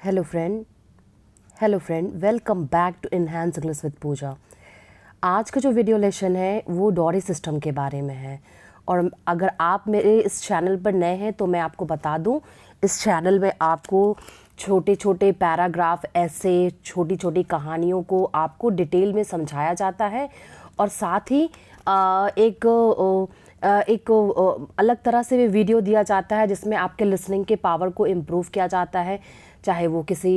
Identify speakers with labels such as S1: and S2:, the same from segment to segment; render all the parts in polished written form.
S1: Hello friend, welcome back to enhance English with Pooja. आज का जो वीडियो लेसन है वो डॉरी सिस्टम के बारे में है। और अगर आप मेरे इस चैनल पर नए हैं तो मैं आपको बता दूं, इस चैनल में आपको छोटे छोटे पैराग्राफ, ऐसे छोटी छोटी कहानियों को आपको डिटेल में समझाया जाता है। और साथ ही एक अलग तरह से भी वीडियो दिया जाता है जिसमें आपके लिसनिंग के पावर को इम्प्रूव किया जाता है, चाहे वो किसी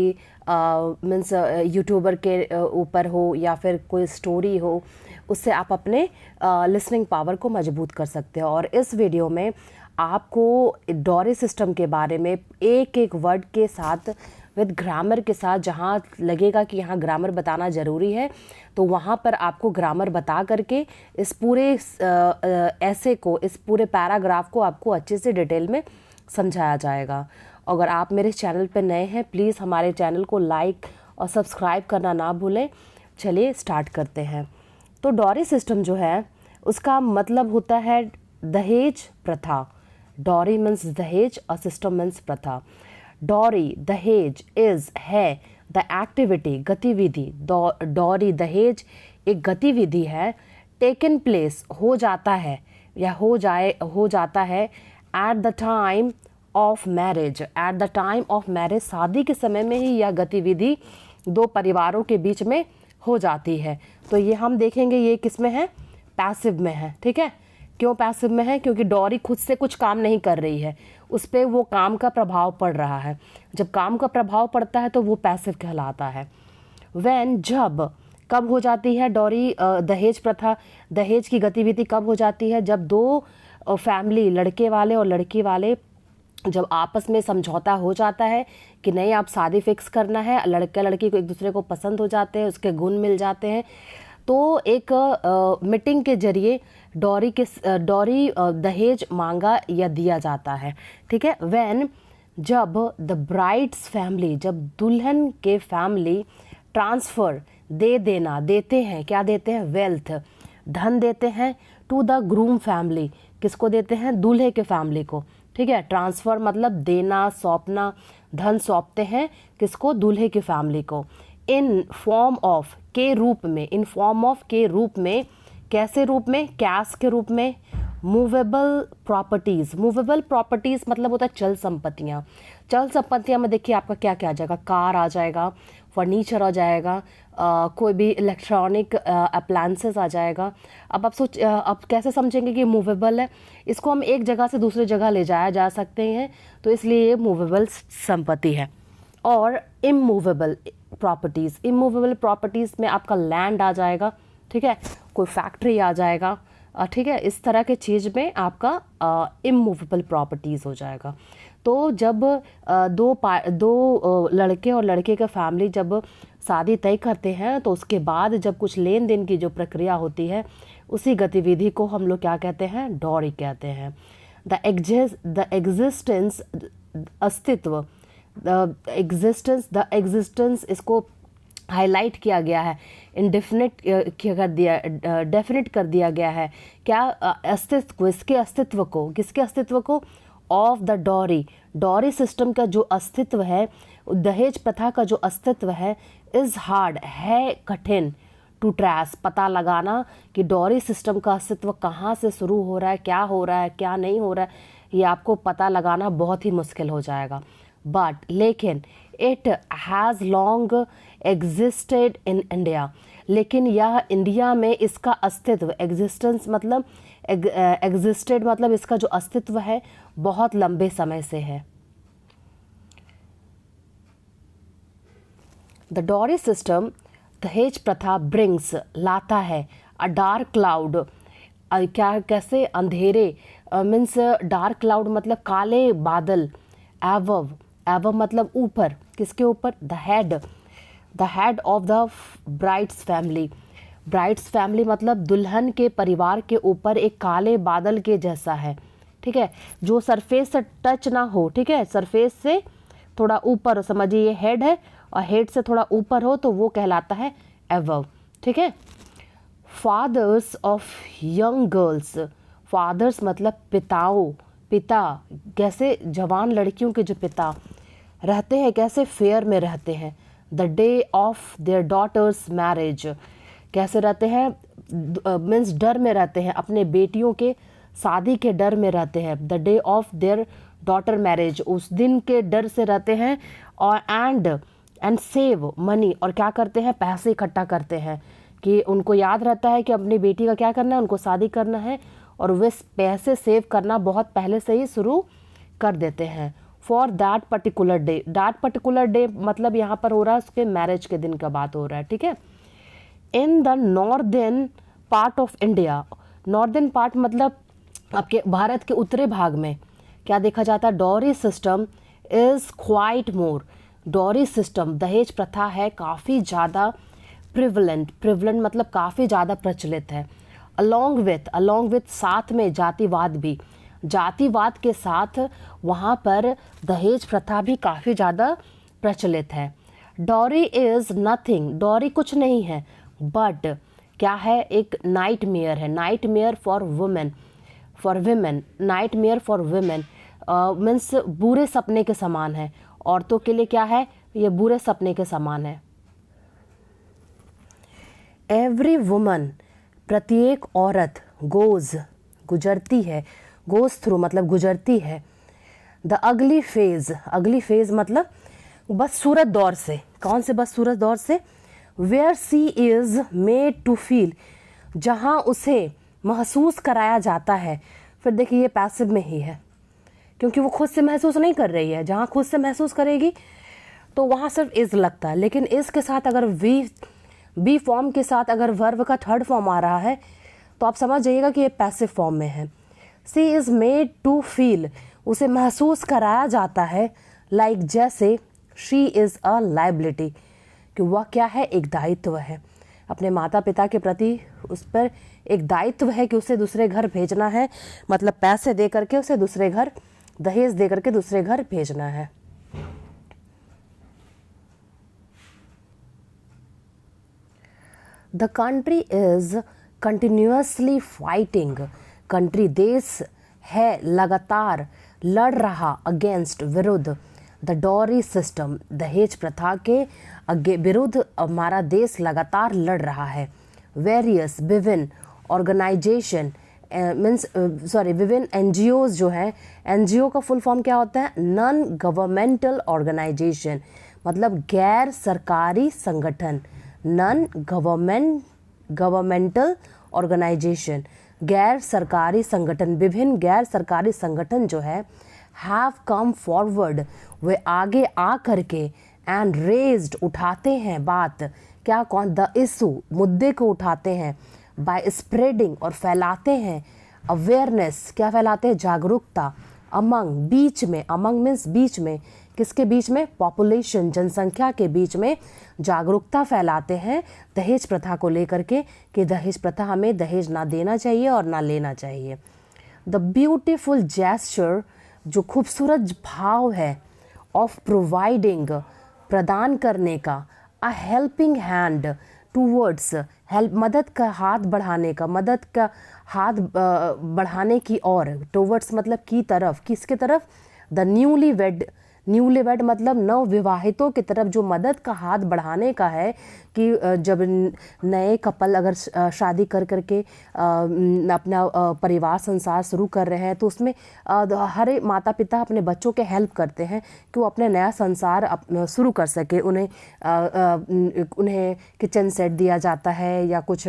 S1: मीन्स यूट्यूबर के ऊपर हो या फिर कोई स्टोरी हो। उससे आप अपने लिसनिंग पावर को मजबूत कर सकते हो। और इस वीडियो में आपको डॉरी सिस्टम के बारे में एक एक वर्ड के साथ विद ग्रामर के साथ, जहाँ लगेगा कि यहाँ ग्रामर बताना ज़रूरी है तो वहाँ पर आपको ग्रामर बता करके इस पूरे ऐसे को, इस पूरे पैराग्राफ को आपको अच्छे से डिटेल में समझाया जाएगा। अगर आप मेरे चैनल पर नए हैं प्लीज़ हमारे चैनल को लाइक और सब्सक्राइब करना ना भूलें। चलिए स्टार्ट करते हैं। तो डॉरी सिस्टम जो है उसका मतलब होता है दहेज प्रथा। डॉरी मीन्स दहेज और सिस्टम मीन्स प्रथा। डॉरी दहेज इज है द एक्टिविटी, गतिविधि। डॉरी दहेज एक गतिविधि है, टेकन प्लेस हो जाता है या हो जाता है at the time of marriage. At the time of marriage, शादी के समय में ही यह गतिविधि दो परिवारों के बीच में हो जाती है। तो ये हम देखेंगे ये किस में है, पैसिव में है। ठीक है, क्यों पैसिव में है? क्योंकि डॉरी खुद से कुछ काम नहीं कर रही है, उस पर वो काम का प्रभाव पड़ रहा है। जब काम का प्रभाव पड़ता है तो वो पैसिव कहलाता है। व्हेन, जब, कब हो जाती है डॉरी दहेज प्रथा, दहेज की गतिविधि कब हो जाती है? जब दो फैमिली, लड़के वाले और लड़की वाले, जब आपस में समझौता हो जाता है कि नहीं आप शादी फिक्स करना है, लड़का लड़की को एक दूसरे को पसंद हो जाते हैं, उसके गुण मिल जाते हैं, तो एक मीटिंग के जरिए डॉरी दहेज मांगा या दिया जाता है। ठीक है, व्हेन, जब द ब्राइड्स फैमिली, जब दुल्हन के फैमिली ट्रांसफ़र, देते हैं, क्या देते हैं? वेल्थ, धन देते हैं टू द ग्रूम फैमिली। किसको देते हैं? दूल्हे के फैमिली को। ठीक है, ट्रांसफ़र मतलब देना, सौंपना, धन सौंपते हैं किसको? दूल्हे की फैमिली को। इन फॉर्म ऑफ, के रूप में, इन फॉर्म ऑफ के रूप में, कैसे रूप में? कैश के रूप में। मूवेबल प्रॉपर्टीज़, मूवेबल प्रॉपर्टीज़ मतलब होता है चल संपत्तियाँ। चल संपत्तियाँ में देखिए आपका क्या क्या आ जाएगा, कार आ जाएगा, फर्नीचर आ जाएगा, कोई भी इलेक्ट्रॉनिक अप्लायंसेस आ जाएगा। अब आप अब कैसे समझेंगे कि मूवेबल है? इसको हम एक जगह से दूसरी जगह ले जाया जा सकते हैं, तो इसलिए ये मूवेबल संपत्ति है। और इमूवेबल प्रॉपर्टीज़, इमूवेबल प्रॉपर्टीज़ में आपका लैंड आ जाएगा। ठीक है, कोई फैक्ट्री आ जाएगा। ठीक है, इस तरह के चीज़ में आपका इमूवेबल प्रॉपर्टीज़ हो जाएगा। तो जब दो लड़के और लड़के का फैमिली जब शादी तय करते हैं तो उसके बाद जब कुछ लेन देन की जो प्रक्रिया होती है उसी गतिविधि को हम लोग क्या कहते हैं? डॉरी कहते हैं। द एग्जिस्टेंस, अस्तित्व, द एग्जिस्टेंस, इसको हाईलाइट किया गया है, इंडेफिनिट डेफिनेट कर दिया गया है। क्या? अस्तित्व को, इसके अस्तित्व को, किसके अस्तित्व को? Of the dowry, dowry system का जो अस्तित्व है, दहेज प्रथा का जो अस्तित्व है, इज़ हार्ड, है कठिन, टू ट्रेस, पता लगाना कि डॉरी सिस्टम का अस्तित्व कहाँ से शुरू हो रहा है, क्या हो रहा है, क्या नहीं हो रहा है, ये आपको पता लगाना बहुत ही मुश्किल हो जाएगा। बट, लेकिन, it has long existed in India, लेकिन यह इंडिया में इसका अस्तित्व, एग्जिस्टेंस मतलब एग्जिस्टेड मतलब इसका जो अस्तित्व है बहुत लंबे समय से है। द डॉरी सिस्टम, दहेज प्रथा, ब्रिंग्स, लाता है, अ डार्क क्लाउड, क्या, कैसे? अंधेरे, मीन्स डार्क क्लाउड मतलब काले बादल, एवव, एवव मतलब ऊपर, किसके ऊपर? The head of the brides family, brides family मतलब दुल्हन के परिवार के ऊपर एक काले बादल के जैसा है। ठीक है, जो सरफेस से टच ना हो, ठीक है, सरफेस से थोड़ा ऊपर, समझिए ये हेड है और हेड से थोड़ा ऊपर हो तो वो कहलाता है एवव। ठीक है, fathers of young girls, fathers मतलब पिताओं, पिता, कैसे? जवान लड़कियों के जो पिता, रहते हैं कैसे, फेयर में रहते हैं। The day of their daughter's marriage, कैसे रहते हैं, मीन्स डर में रहते हैं, अपने बेटियों के शादी के डर में रहते हैं। The day of there daughter marriage, उस दिन के डर से रहते हैं। और एंड सेव मनी, और क्या करते हैं, पैसे इकट्ठा करते हैं, कि उनको याद रहता है कि अपनी बेटी का क्या करना है, उनको शादी करना है, और वे पैसे सेव करना बहुत पहले से ही शुरू कर देते हैं। For that particular day, that particular day मतलब यहाँ पर हो रहा है उसके मैरिज के दिन का बात हो रहा है, ठीक है। In the northern part of India, northern part मतलब आपके भारत के उत्तरी भाग में क्या देखा जाता है, dowry system is quite more, dowry system दहेज प्रथा है काफ़ी ज़्यादा प्रिवलेंट, प्रिवलेंट मतलब काफ़ी ज़्यादा प्रचलित है। अलॉन्ग विथ साथ में जातिवाद भी, जातिवाद के साथ वहाँ पर दहेज प्रथा भी काफ़ी ज़्यादा प्रचलित है। डॉरी इज़ नथिंग, डॉरी कुछ नहीं है, बट क्या है, एक नाइटमेयर है, nightmare for women, nightmare for women means बुरे सपने के समान है, औरतों के लिए क्या है, ये बुरे सपने के समान है। एवरी वुमन, प्रत्येक औरत, गुजरती है, गोज थ्रू मतलब गुजरती है। द अगली फेज मतलब बदसूरत दौर से, कौन से बदसूरत दौर से, where she is made to feel, जहाँ उसे महसूस कराया जाता है। फिर देखिए ये पैसिव में ही है, क्योंकि वो खुद से महसूस नहीं कर रही है, जहाँ खुद से महसूस करेगी तो वहाँ सिर्फ इज़ लगता है, लेकिन इज़ के साथ अगर बी फॉर्म के साथ अगर वर्ब का थर्ड फॉर्म आ रहा है तो आप समझ जाइएगा कि ये पैसिव फॉर्म में है। सी इज़ मेड टू फील, उसे महसूस कराया जाता है, लाइक जैसे शी इज़ अ लाइबिलिटी, कि वह क्या है, एक दायित्व है, अपने माता पिता के प्रति उस पर एक दायित्व है कि उसे दूसरे घर भेजना है, मतलब पैसे दे करके उसे दूसरे घर, दहेज दे करके दूसरे घर भेजना है। The country is continuously fighting, country देश है लगातार लड़ रहा अगेंस्ट विरुद्ध द डॉरी सिस्टम, दहेज प्रथा के विरुद्ध हमारा देश लगातार लड़ रहा है। वेरियस विभिन्न ऑर्गेनाइजेशन विभिन्न एनजीओज जो हैं, एनजीओ का फुल फॉर्म क्या होता है, नॉन गवर्नमेंटल ऑर्गेनाइजेशन मतलब गैर सरकारी संगठन, नॉन गवर्नमेंटल ऑर्गेनाइजेशन गैर सरकारी संगठन, विभिन्न गैर सरकारी संगठन जो है, हैव कम फॉरवर्ड, वे आगे आ करके, एंड रेज्ड उठाते हैं बात, क्या कौन, द इशू मुद्दे को उठाते हैं, बाय स्प्रेडिंग और फैलाते हैं, अवेयरनेस क्या फैलाते हैं, जागरूकता, अमंग बीच में, अमंग मीन्स बीच में, किसके बीच में, पॉपुलेशन जनसंख्या के बीच में जागरूकता फैलाते हैं दहेज प्रथा को लेकर के, कि दहेज प्रथा हमें दहेज ना देना चाहिए और ना लेना चाहिए। द ब्यूटीफुल जेस्चर, जो खूबसूरत भाव है, ऑफ प्रोवाइडिंग प्रदान करने का, a helping hand towards help मदद का हाथ बढ़ाने का, मदद का हाथ बढ़ाने की ओर, टूवर्ड्स मतलब की तरफ, किसके तरफ, द न्यूली वेड मतलब नव विवाहितों की तरफ जो मदद का हाथ बढ़ाने का है, कि जब नए कपल अगर शादी कर करके अपना परिवार संसार शुरू कर रहे हैं तो उसमें हर माता पिता अपने बच्चों के हेल्प करते हैं कि वो अपने नया संसार शुरू कर सके। उन्हें किचन सेट दिया जाता है, या कुछ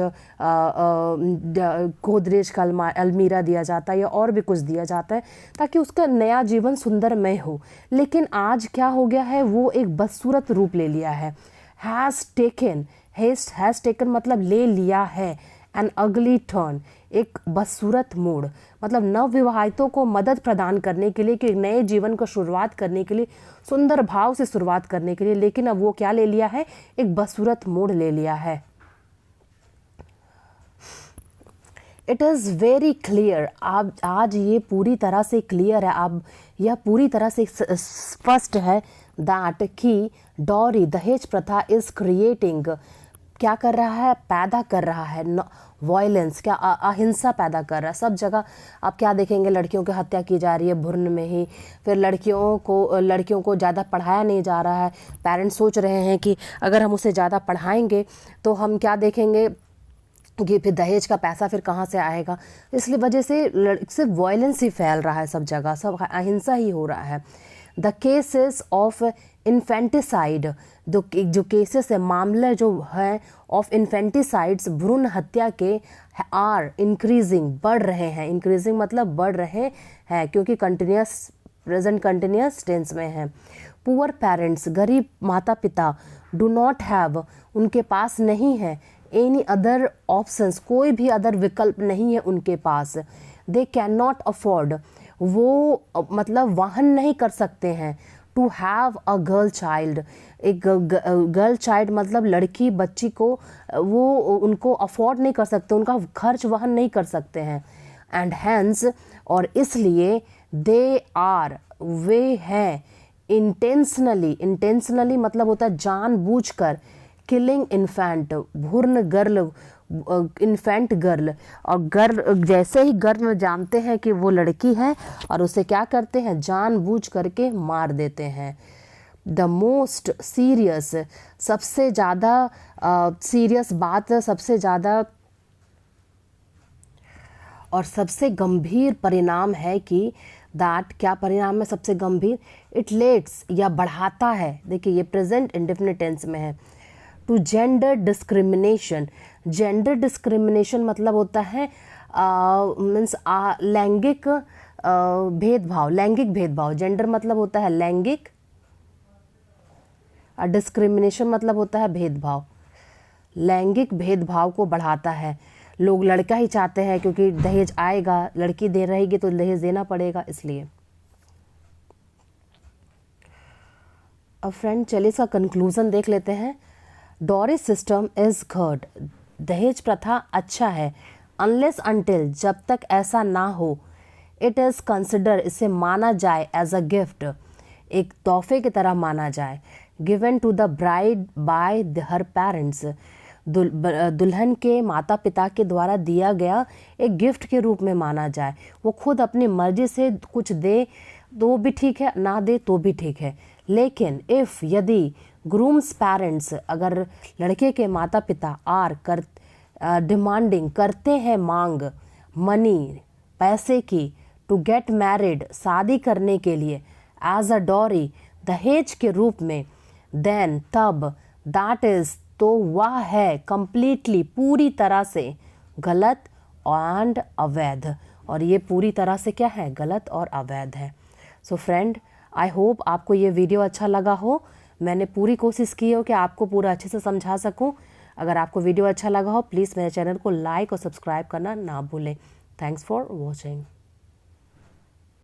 S1: गोदरेज का अलमीरा दिया जाता है, या और भी कुछ दिया जाता है ताकि उसका नया जीवन सुंदरमय हो। लेकिन आज क्या हो गया है, वो एक बदसूरत रूप ले लिया है। हैज़ टेकन मतलब ले लिया है, एन अगली टर्न एक बदसूरत मोड़, मतलब नवविवाहितों को मदद प्रदान करने के लिए, कि नए जीवन को शुरुआत करने के लिए, सुंदर भाव से शुरुआत करने के लिए, लेकिन अब वो क्या ले लिया है, एक बदसूरत मोड़ ले लिया है। इट इज़ वेरी क्लियर, आज ये पूरी तरह से क्लियर है, अब यह पूरी तरह से स्पष्ट है दैट कि डॉरी दहेज प्रथा इज़ क्रिएटिंग क्या कर रहा है, पैदा कर रहा है वायलेंस, क्या अहिंसा पैदा कर रहा है। सब जगह आप क्या देखेंगे, लड़कियों की हत्या की जा रही है भ्रूण में ही। फिर लड़कियों को ज़्यादा पढ़ाया नहीं जा रहा है। पेरेंट्स सोच रहे हैं कि अगर हम उसे ज़्यादा पढ़ाएंगे तो हम क्या देखेंगे कि फिर दहेज का पैसा फिर कहाँ से आएगा। इसलिए वजह से सिर्फ वायलेंस ही फैल रहा है सब जगह, सब अहिंसा ही हो रहा है। द केसेस ऑफ इन्फेंटिसाइड, जो केसेस है, मामले जो है ऑफ इन्फेंटिसाइड्स, भ्रूण हत्या के, आर इंक्रीजिंग, बढ़ रहे हैं। इंक्रीजिंग मतलब बढ़ रहे हैं, क्योंकि प्रेजेंट कंटिन्यूस टेंस में है। पुअर पेरेंट्स, गरीब माता पिता, डू नॉट हैव, उनके पास नहीं है, एनी अदर ऑप्शंस, कोई भी अदर विकल्प नहीं है उनके पास। दे कैन नॉट अफोर्ड, वो मतलब वहन नहीं कर सकते हैं। To have a girl child, एक गर्ल चाइल्ड मतलब लड़की बच्ची को वो उनको अफोर्ड नहीं कर सकते, उनका खर्च वहन नहीं कर सकते हैं। एंड हैंस, और इसलिए, दे आर, वे हैं, इंटेंशनली मतलब होता है जानबूझकर, किलिंग इन्फेंट, भ्रूण गर्ल, इन्फेंट गर्ल, और गर्ल जैसे ही गर्ल जानते हैं कि वो लड़की है और उसे क्या करते हैं, जानबूझ करके मार देते हैं। द मोस्ट सीरियस, सबसे ज़्यादा सीरियस बात, सबसे ज़्यादा और सबसे गंभीर परिणाम है कि दैट, क्या परिणाम है सबसे गंभीर, इट लेट्स, या बढ़ाता है। देखिए ये प्रेजेंट इंडेफिनिट टेंस में है। To gender discrimination, gender discrimination मतलब होता है मीन्स लैंगिक भेदभाव, लैंगिक भेदभाव। जेंडर मतलब होता है लैंगिक, डिस्क्रिमिनेशन मतलब होता है भेदभाव। लैंगिक भेदभाव को बढ़ाता है। लोग लड़का ही चाहते हैं क्योंकि दहेज आएगा, लड़की दे रहेगी तो दहेज देना पड़ेगा, इसलिए। अब फ्रेंड चलिए इसका कंक्लूजन देख लेते हैं। डॉरी सिस्टम इज गुड, दहेज प्रथा अच्छा है। अनलेस अनटिल, जब तक ऐसा ना हो, इट इज़ कंसिडर, इसे माना जाए एज अ गिफ्ट, एक तोहफे की तरह माना जाए। Given to the bride by her parents, दुल्हन के माता पिता के द्वारा दिया गया एक गिफ्ट के रूप में माना जाए। वो खुद अपनी मर्जी से कुछ दे तो भी ठीक है, ना दे तो भी ठीक है। लेकिन इफ़, यदि, ग्रूम्स पेरेंट्स, अगर लड़के के माता पिता डिमांडिंग, करते हैं मांग, मनी, पैसे की, टू गेट मैरिड, शादी करने के लिए, एज अ डॉरी, दहेज के रूप में, देन, तब, दैट इज़, तो वह है, कंप्लीटली, पूरी तरह से, गलत एंड अवैध। और ये पूरी तरह से क्या है, गलत और अवैध है। सो फ्रेंड, आई होप आपको ये वीडियो अच्छा लगा हो। मैंने पूरी कोशिश की हो कि आपको पूरा अच्छे से समझा सकूं। अगर आपको वीडियो अच्छा लगा हो, प्लीज़ मेरे चैनल को लाइक और सब्सक्राइब करना ना भूलें। Thanks for watching.